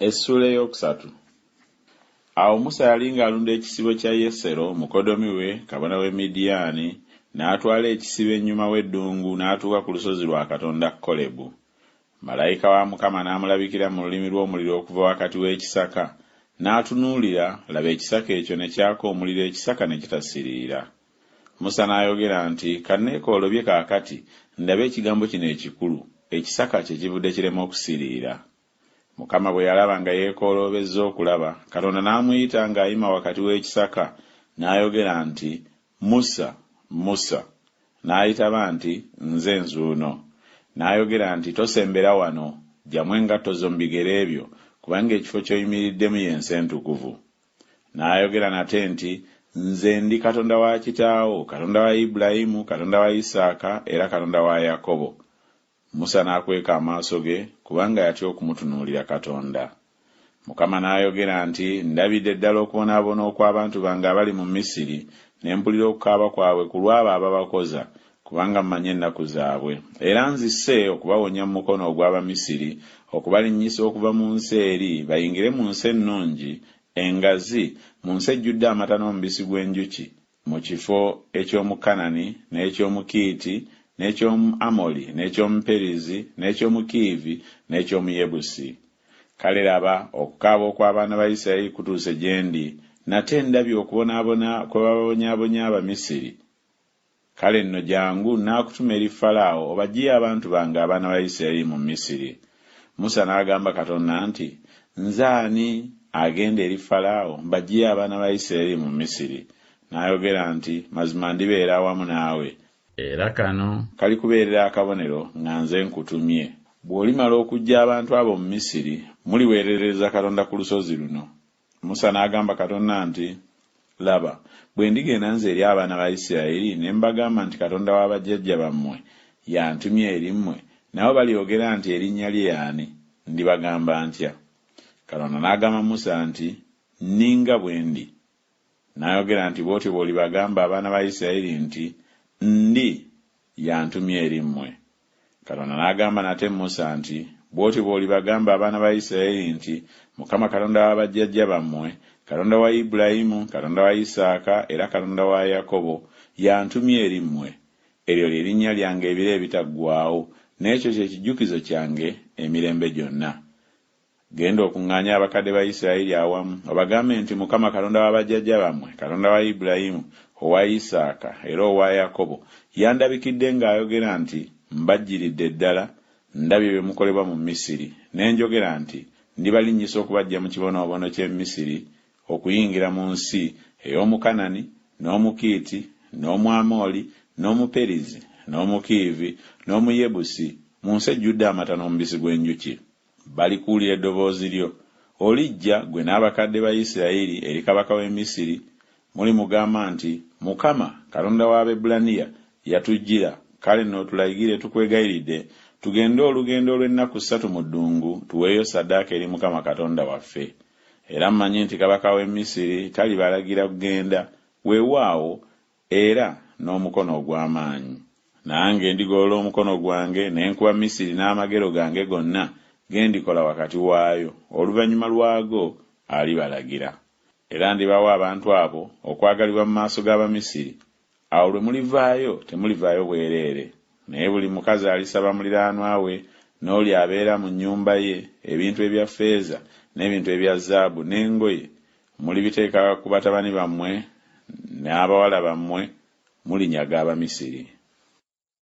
Essuula eyokusatu. Awo Musa yali ng'alunda ekisibo kya Yesero mukodomi we kabona w'e Midiyaani, n'atwala ekisibo ennyuma w'eddungu n'atuuka ku lusozi lwa Katonda Kolebu. Malayika wa Mukama n'amulabikira mu lulimi lw'omuliro okuva wakati w'ekisaka, n'atunuulira, laba ekisaka ekyo ne kyaka omuliro, ekisaka ne kitasiriira. Musa n'ayogera nti, kanneekoolobye kaakati ndabe ekigambo kino ekikulu, ekisaka kye kivudde kirema okusiriira. Mukama bwe yalaba nga yeekooloobezza okulaba, Katonda n'amuyita ng'ayima wakati w'ekisaka, n'ayogera nti, Musa, Musa. N'ayitaba nti, nze nzuuno. N'ayogera nti, tosembera wano, ggyamu engatto zo mu bigere ebyo, kubanga ekifo ky'oyimiriddemu y'ensi entukuvu. N'ayogera nate nti, nze ndi Katonda wa kitaawo, Katonda wa Ibulayimu, Katonda wa Isaaka, era Katonda wa Yakobo. Musa n'akweka amaaso ge, kubanga yatya okumutunuulira Katonda. Mukama n'ayogera nti, ndabidde ddala okubonaabona okw'abantu bange abali mu Misiri, ne mpulira okukaaba kwabwe ku lw'abo ababakoza, kubanga mmanyi ennaku zaabwe. Era nzise okubawonya mu mukono ogw'Abamisiri, okubalinnyisa okuva mu nsi eri, bayingire mu nsi ennungi, engazi, mu nsi ejjudde amata n'omubisi gw'enjuki, mu kifo eky'Omukanani, n'eky'Omukiiti, n'eky'Omwamoli, n'eky'Omuperizi, n'eky'Omukiivi, n'eky'Omuyebusi. Kale laba, okukaaba okw'abaana ba Isirayiri kutuuse gye ndi, nate ndabye okubonaabona kwe bababonyaabonya Abamisiri. Kale nno jangu n'akutuma eri Falaawo obaggyeyo abantu bange abaana ba Isirayiri mu Misiri. Musa n'agamba Katonda nti, nze ani agenda eri Falaawo mbaggyeyo abaana ba Isirayiri mu Misiri? N'ayogera nti, mazima ndibeera awamu naawe, era kano kali kubeerera akabonero nga nze nkutumye. Bw'olimala okuggya abantu abo mu Misiri, muliweerereza Katonda ku lusozi luno. Musa n'agamba Katonda nti, laba, bwe ndigenda nze eri abaana ba Isirayiri ne mbagamba nti Katonda wa bajjajja bammwe yantumye eri mmwe, nabo balyogera nti erinnya lye y'ani, ndibagamba ntya? Katonda n'agamba Musa nti, nninga bwe ndi. N'ayogera nti, bw'otyo bw'olibagamba abaana ba Isirayiri nti, ndi yantumye eri mmwe. Katonda n'agamba nate Musa nti, bw'otyo bw'olibagamba abaana ba Isirayiri nti, Mukama Katonda wa bajjajja bammwe, Katonda wa Ibulayimu, Katonda wa Isaaka, era Katonda wa Yakobo, yantumye eri mmwe. Eryo lye linnya lyange ebiro ebitaggwaawo, n'ekyo kye kijjukizo kyange emirembe gyonna. Genda okuŋŋaanya abakadde ba Isirayiri awamu, obagambe nti Mukama Katonda wa bajjajja bammwe, Katonda wa Ibulayimu, owa Isaaka, era owa Yakobo, yandabikidde ng'ayogera nti, mbajjiridde ddala, ndabye bye mukolebwa mu Misiri, ne njogera nti, ndibalinnyisa okubaggya mu kibonoobono ky'e Misiri, okuyingira mu nsi ey'Omukanani, n'Omukiiti, n'Omwamoli, n'Omuperizi, n'Omukiivi, n'Omuyebusi, mu nsi ejjudde amata n'omubisi gw'enjuki. Balikuulira eddoboozi lyo. Olijja gwe n'abakadde ba Isirayiri eri kabaka w'e Misiri, mulimugamba nti, Mukama Katonda w'Abebbulaniya yatujjira, kale nno tulayigire tukwegayiridde, tugende olugendo olw'ennaku 3 mu ddungu, tuweeyo ssaddaaka eri Mukama Katonda waffe. Era mmanyi nti kabaka w'e Misiri talibalagira kugenda, weewaawo era n'omukono ogw'amaanyi. Nange ndigolola omukono gwange ne nkuba Misiri n'amagero gange gonna gendikola wakati waayo, oluvannyuma lwago alibalagira. Era ndibawa abantu abo okwagalibwa mu maaso g'Abamisiri. Awo lwe mulivaayo temulivaayo bwereere, naye buli mukazi alisaba muliraanwa we, n'oli abeera mu nnyumba ye, ebintu ebya ffeeza n'ebintu ebya zaabu n'engoye mulibiteeka ku batabani bammwe n'abawala bammwe, mulinyaga Abamisiri.